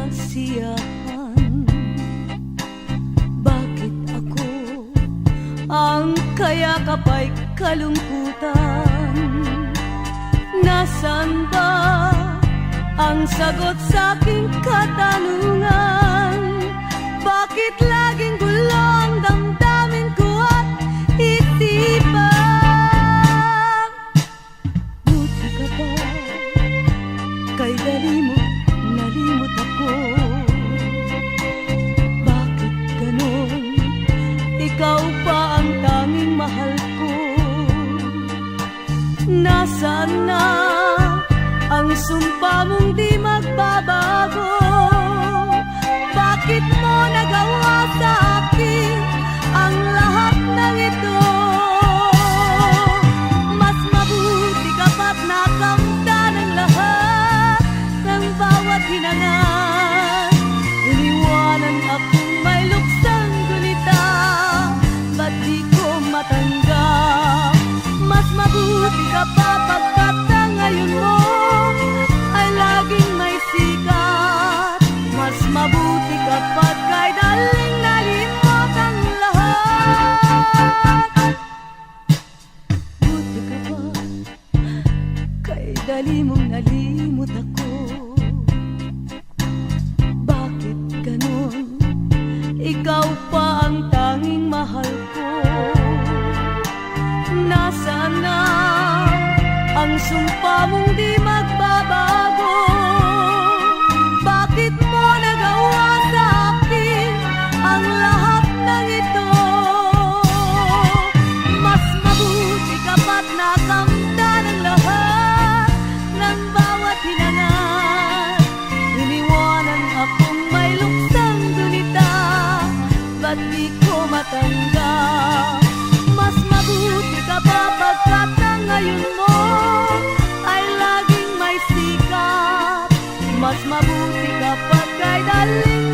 kasiyahan. Bakit ako ang kayakap ay kalungkutan? Nasaan ba ang sagot sa aking katanungan? Bakit laging gulo ang damdamin ko at isipan? Buti ka ba? Kay dali mo nalimot ako. Bakit ganon? Ikaw pa ang tanging mahal ko. Nasaan na ang sumpa mong di magbabago? Bakit mo nagawa sa akin ang lahat ng ito? Mas mabuti ka pa't nakamda ng lahat ng bawat hinangan. Iniwanan akong may luksang gunita, ba't di ko matanggap? Mas mabuti ka pa pagkat ang ngayon mo ay laging may sikat. Mas mabuti ka pa kay daling nalimot ang lahat. Buti ka pa kay dali mong nalimot ako. Bakit ganon? Ikaw pa ang tanging mahal ko. Nasaan na ang sumpa mong di magbabago? Bakit mo nagawa sa akin ang lahat ng ito? Mas mabuti ka pa't nakamda ng lahat ng bawat hinangan. Iniwanan akong may luksang gunita, ba't di ko matanggap? Mas mabuti ka pa pagkat ang ngayon mo ay laging may sikat. Mas mabuti ka pa kay daling